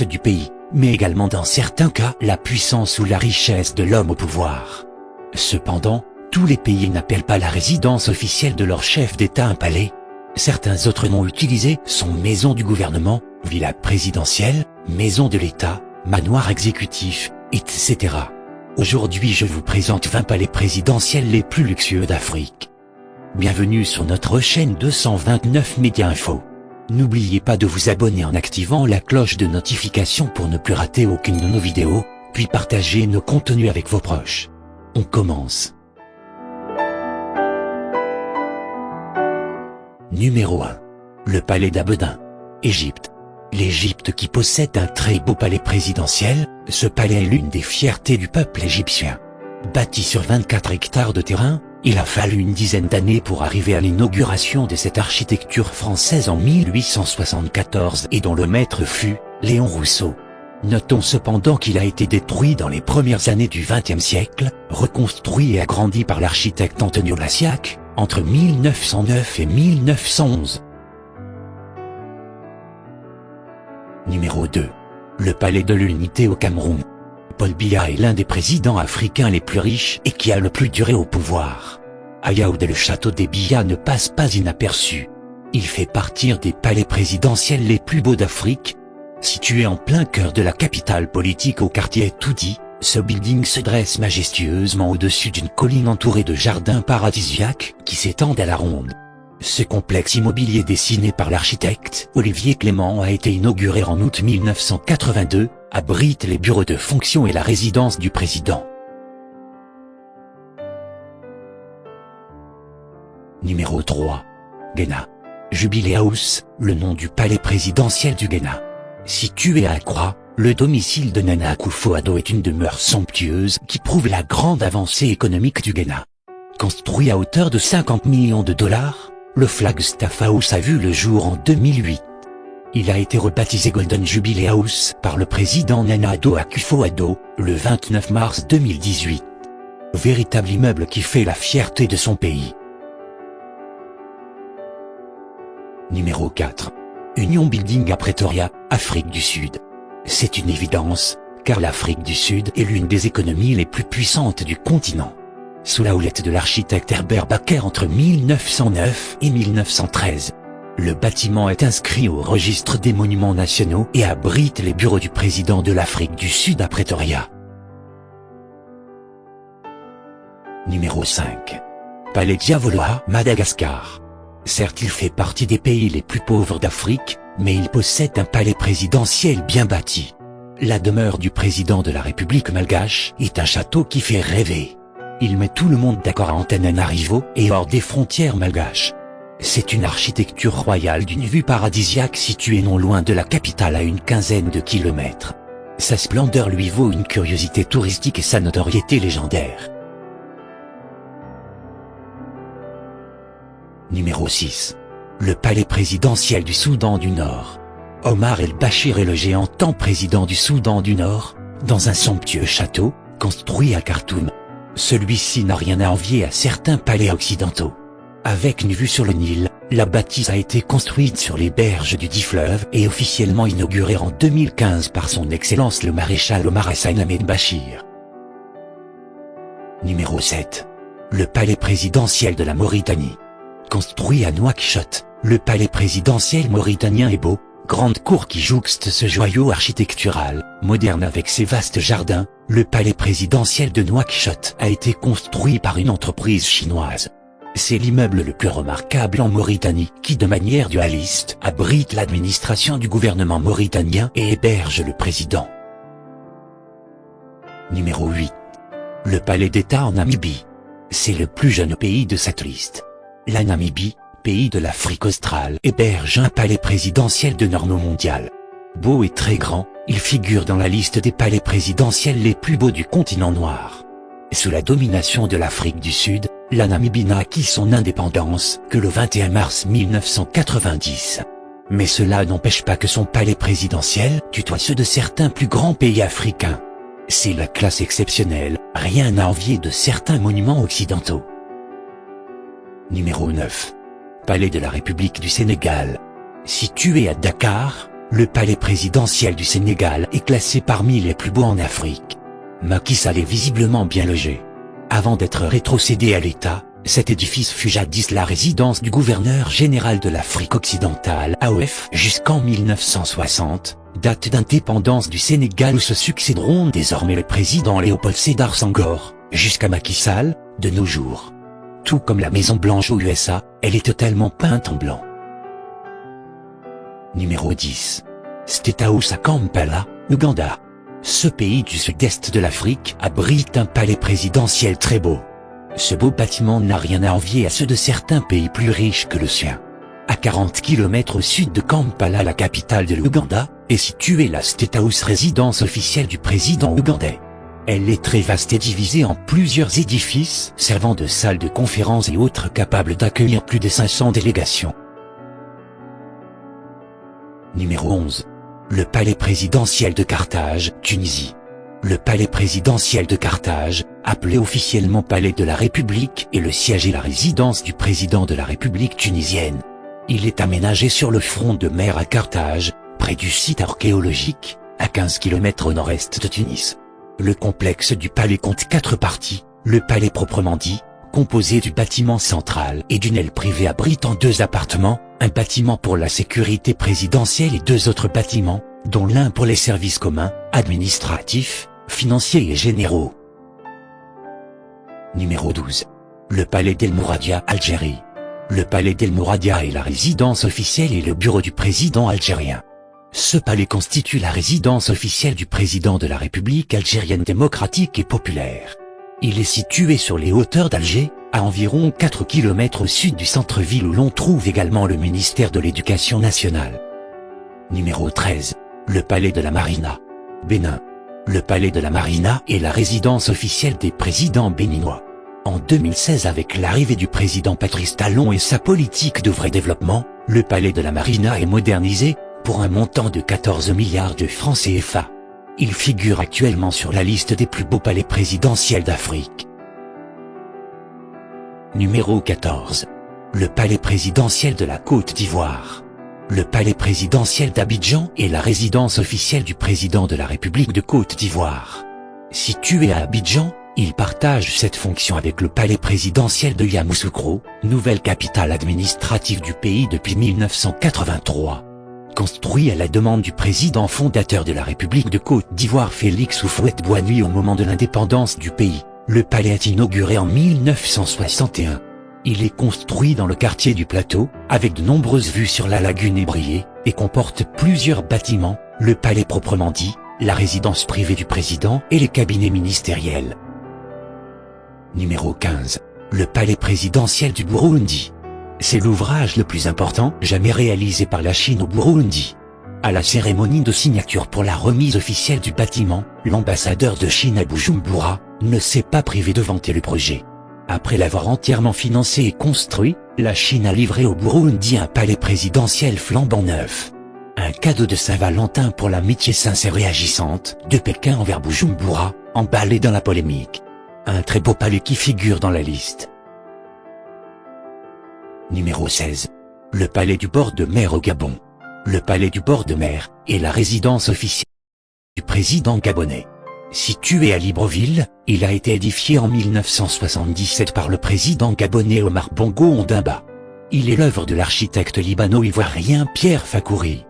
du pays, mais également dans certains cas la puissance ou la richesse de l'homme au pouvoir. Cependant, tous les pays n'appellent pas la résidence officielle de leur chef d'État un palais. Certains autres noms utilisés sont maison du gouvernement, villa présidentielle, maison de l'État, manoir exécutif, etc. Aujourd'hui je vous présente 20 palais présidentiels les plus luxueux d'Afrique. Bienvenue sur notre chaîne 229 Média Info. N'oubliez pas de vous abonner en activant la cloche de notification pour ne plus rater aucune de nos vidéos, puis partager nos contenus avec vos proches. On commence. Numéro 1. Le palais d'Abedin, Égypte. L'Égypte qui possède un très beau palais présidentiel, ce palais est l'une des fiertés du peuple égyptien. Bâti sur 24 hectares de terrain, il a fallu une dizaine d'années pour arriver à l'inauguration de cette architecture française en 1874 et dont le maître fut Léon Rousseau. Notons cependant qu'il a été détruit dans les premières années du XXe siècle, reconstruit et agrandi par l'architecte Antonio Lassiaque, entre 1909 et 1911. Numéro 2. Le palais de l'Unité au Cameroun. Paul Biya est l'un des présidents africains les plus riches et qui a le plus duré au pouvoir. À Yaoundé, le château des Biya ne passe pas inaperçu. Il fait partie des palais présidentiels les plus beaux d'Afrique. Situé en plein cœur de la capitale politique au quartier Toudi, ce building se dresse majestueusement au-dessus d'une colline entourée de jardins paradisiaques qui s'étendent à la ronde. Ce complexe immobilier dessiné par l'architecte Olivier Clément a été inauguré en août 1982, abrite les bureaux de fonction et la résidence du président. Numéro 3. Ghana. Jubilee House, le nom du palais présidentiel du Ghana. Situé à Accra, le domicile de Nana Akufo-Addo est une demeure somptueuse qui prouve la grande avancée économique du Ghana. Construit à hauteur de 50 millions de dollars, le Flagstaff House a vu le jour en 2008. Il a été rebaptisé Golden Jubilee House par le président Nana Addo Akufo-Addo, le 29 mars 2018. Véritable immeuble qui fait la fierté de son pays. Numéro 4. Union Building à Pretoria, Afrique du Sud. C'est une évidence, car l'Afrique du Sud est l'une des économies les plus puissantes du continent. Sous la houlette de l'architecte Herbert Baker entre 1909 et 1913. Le bâtiment est inscrit au registre des monuments nationaux et abrite les bureaux du président de l'Afrique du Sud à Pretoria. Numéro 5. Palais Diavoloa, Madagascar. Certes, il fait partie des pays les plus pauvres d'Afrique, mais il possède un palais présidentiel bien bâti. La demeure du président de la République malgache est un château qui fait rêver. Il met tout le monde d'accord à Antananarivo et hors des frontières malgaches. C'est une architecture royale d'une vue paradisiaque située non loin de la capitale à une quinzaine de kilomètres. Sa splendeur lui vaut une curiosité touristique et sa notoriété légendaire. Numéro 6. Le palais présidentiel du Soudan du Nord. Omar el-Bachir est le géant temps président du Soudan du Nord, dans un somptueux château, construit à Khartoum. Celui-ci n'a rien à envier à certains palais occidentaux. Avec une vue sur le Nil, la bâtisse a été construite sur les berges du dit fleuve et officiellement inaugurée en 2015 par son Excellence le maréchal Omar Hassan Ahmed Bachir. Numéro 7. Le palais présidentiel de la Mauritanie. Construit à Nouakchott, le palais présidentiel mauritanien est beau, grande cour qui jouxte ce joyau architectural, moderne avec ses vastes jardins. Le palais présidentiel de Nouakchott a été construit par une entreprise chinoise. C'est l'immeuble le plus remarquable en Mauritanie qui de manière dualiste abrite l'administration du gouvernement mauritanien et héberge le président. Numéro 8. Le palais d'État en Namibie. C'est le plus jeune pays de cette liste. La Namibie, pays de l'Afrique australe, héberge un palais présidentiel de norme mondiale. Beau et très grand, il figure dans la liste des palais présidentiels les plus beaux du continent noir. Sous la domination de l'Afrique du Sud, la Namibie n'a acquis son indépendance que le 21 mars 1990. Mais cela n'empêche pas que son palais présidentiel tutoie ceux de certains plus grands pays africains. C'est la classe exceptionnelle, rien à envier de certains monuments occidentaux. Numéro 9. Palais de la République du Sénégal. Situé à Dakar, le palais présidentiel du Sénégal est classé parmi les plus beaux en Afrique. Macky Sall est visiblement bien logé. Avant d'être rétrocédé à l'État, cet édifice fut jadis la résidence du gouverneur général de l'Afrique occidentale (AOF) jusqu'en 1960, date d'indépendance du Sénégal où se succéderont désormais le président Léopold Sédar Senghor, jusqu'à Macky Sall, de nos jours. Tout comme la Maison Blanche aux USA, elle est totalement peinte en blanc. Numéro 10. State House à Kampala, Ouganda. Ce pays du sud-est de l'Afrique abrite un palais présidentiel très beau. Ce beau bâtiment n'a rien à envier à ceux de certains pays plus riches que le sien. À 40 km au sud de Kampala, la capitale de l'Ouganda, est située la State House, résidence officielle du président ougandais. Elle est très vaste et divisée en plusieurs édifices servant de salles de conférences et autres capables d'accueillir plus de 500 délégations. Numéro 11. Le palais présidentiel de Carthage, Tunisie. Le palais présidentiel de Carthage, appelé officiellement palais de la République, est le siège et la résidence du président de la République tunisienne. Il est aménagé sur le front de mer à Carthage, près du site archéologique, à 15 km au nord-est de Tunis. Le complexe du palais compte 4 parties, le palais proprement dit, composé du bâtiment central et d'une aile privée abritant 2 appartements, un bâtiment pour la sécurité présidentielle et 2 autres bâtiments, dont l'un pour les services communs, administratifs, financiers et généraux. Numéro 12. Le palais d'El Mouradia, Algérie. Le palais d'El Mouradia est la résidence officielle et le bureau du président algérien. Ce palais constitue la résidence officielle du président de la République algérienne démocratique et populaire. Il est situé sur les hauteurs d'Alger, à environ 4 km au sud du centre-ville où l'on trouve également le ministère de l'Éducation nationale. Numéro 13. Le palais de la Marina, Bénin. Le palais de la Marina est la résidence officielle des présidents béninois. En 2016, avec l'arrivée du président Patrice Talon et sa politique de vrai développement, le palais de la Marina est modernisé, pour un montant de 14 milliards de francs CFA. Il figure actuellement sur la liste des plus beaux palais présidentiels d'Afrique. Numéro 14. Le palais présidentiel de la Côte d'Ivoire. Le palais présidentiel d'Abidjan est la résidence officielle du président de la République de Côte d'Ivoire. Situé à Abidjan, il partage cette fonction avec le palais présidentiel de Yamoussoukro, nouvelle capitale administrative du pays depuis 1983. Construit à la demande du président fondateur de la République de Côte d'Ivoire Félix Houphouët-Boigny au moment de l'indépendance du pays, le palais est inauguré en 1961. Il est construit dans le quartier du Plateau, avec de nombreuses vues sur la lagune ébriée, et comporte plusieurs bâtiments, le palais proprement dit, la résidence privée du président et les cabinets ministériels. Numéro 15. Le palais présidentiel du Burundi. C'est l'ouvrage le plus important jamais réalisé par la Chine au Burundi. À la cérémonie de signature pour la remise officielle du bâtiment, l'ambassadeur de Chine à Bujumbura ne s'est pas privé de vanter le projet. Après l'avoir entièrement financé et construit, la Chine a livré au Burundi un palais présidentiel flambant neuf. Un cadeau de Saint-Valentin pour l'amitié sincère et agissante de Pékin envers Bujumbura, emballé dans la polémique. Un très beau palais qui figure dans la liste. Numéro 16. Le palais du bord de mer au Gabon. Le palais du bord de mer est la résidence officielle du président gabonais. Situé à Libreville, il a été édifié en 1977 par le président gabonais Omar Bongo Ondimba. Il est l'œuvre de l'architecte libano-ivoirien Pierre Fakouri.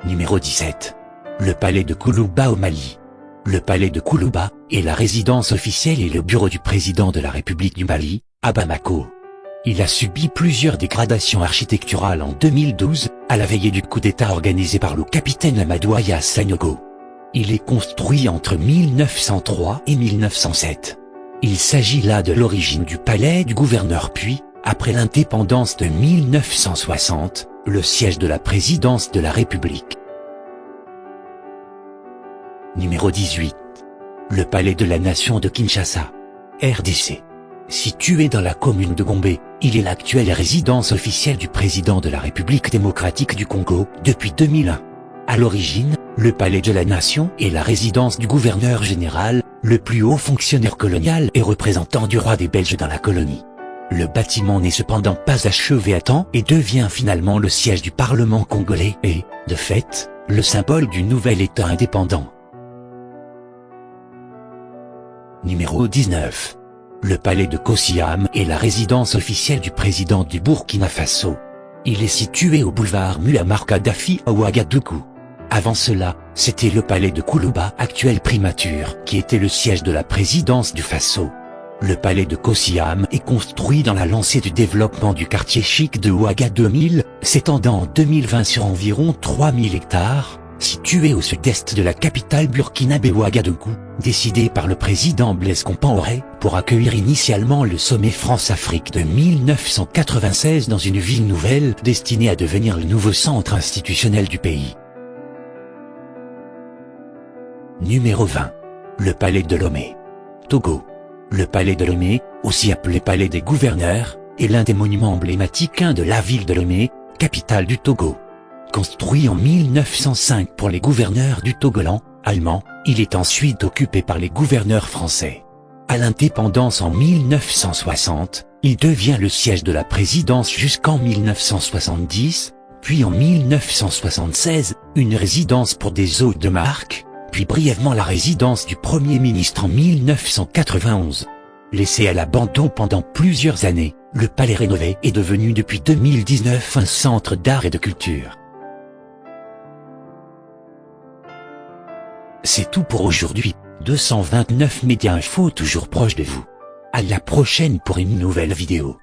Numéro 17. Le palais de Koulouba au Mali. Le palais de Koulouba est la résidence officielle et le bureau du président de la République du Mali, à Bamako. Il a subi plusieurs dégradations architecturales en 2012, à la veillée du coup d'État organisé par le capitaine Amadou Aya Sanogo. Il est construit entre 1903 et 1907. Il s'agit là de l'origine du palais du gouverneur puis, après l'indépendance de 1960, le siège de la présidence de la République. Numéro 18. Le palais de la nation de Kinshasa, RDC. Situé dans la commune de Gombe, il est l'actuelle résidence officielle du président de la République démocratique du Congo depuis 2001. À l'origine, le palais de la nation est la résidence du gouverneur général, le plus haut fonctionnaire colonial et représentant du roi des Belges dans la colonie. Le bâtiment n'est cependant pas achevé à temps et devient finalement le siège du Parlement congolais et, de fait, le symbole du nouvel État indépendant. Numéro 19. Le palais de Kosiam est la résidence officielle du président du Burkina Faso. Il est situé au boulevard Muammar Kadhafi à Ouagadougou. Avant cela, c'était le palais de Koulouba, actuelle primature, qui était le siège de la présidence du Faso. Le palais de Kosiam est construit dans la lancée du développement du quartier chic de Ouagadougou, s'étendant en 2020 sur environ 3000 hectares, situé au sud-est de la capitale burkinabé Ouagadougou, décidé par le président Blaise Compaoré pour accueillir initialement le sommet France-Afrique de 1996 dans une ville nouvelle destinée à devenir le nouveau centre institutionnel du pays. Numéro 20. Le palais de Lomé. Togo. Le palais de Lomé, aussi appelé palais des gouverneurs, est l'un des monuments emblématiques de la ville de Lomé, capitale du Togo. Construit en 1905 pour les gouverneurs du Togoland, allemand, il est ensuite occupé par les gouverneurs français. À l'indépendance en 1960, il devient le siège de la présidence jusqu'en 1970, puis en 1976, une résidence pour des hôtes de marque, puis brièvement la résidence du Premier ministre en 1991. Laissé à l'abandon pendant plusieurs années, le palais rénové est devenu depuis 2019 un centre d'art et de culture. C'est tout pour aujourd'hui, 229 Média Info toujours proche de vous. À la prochaine pour une nouvelle vidéo.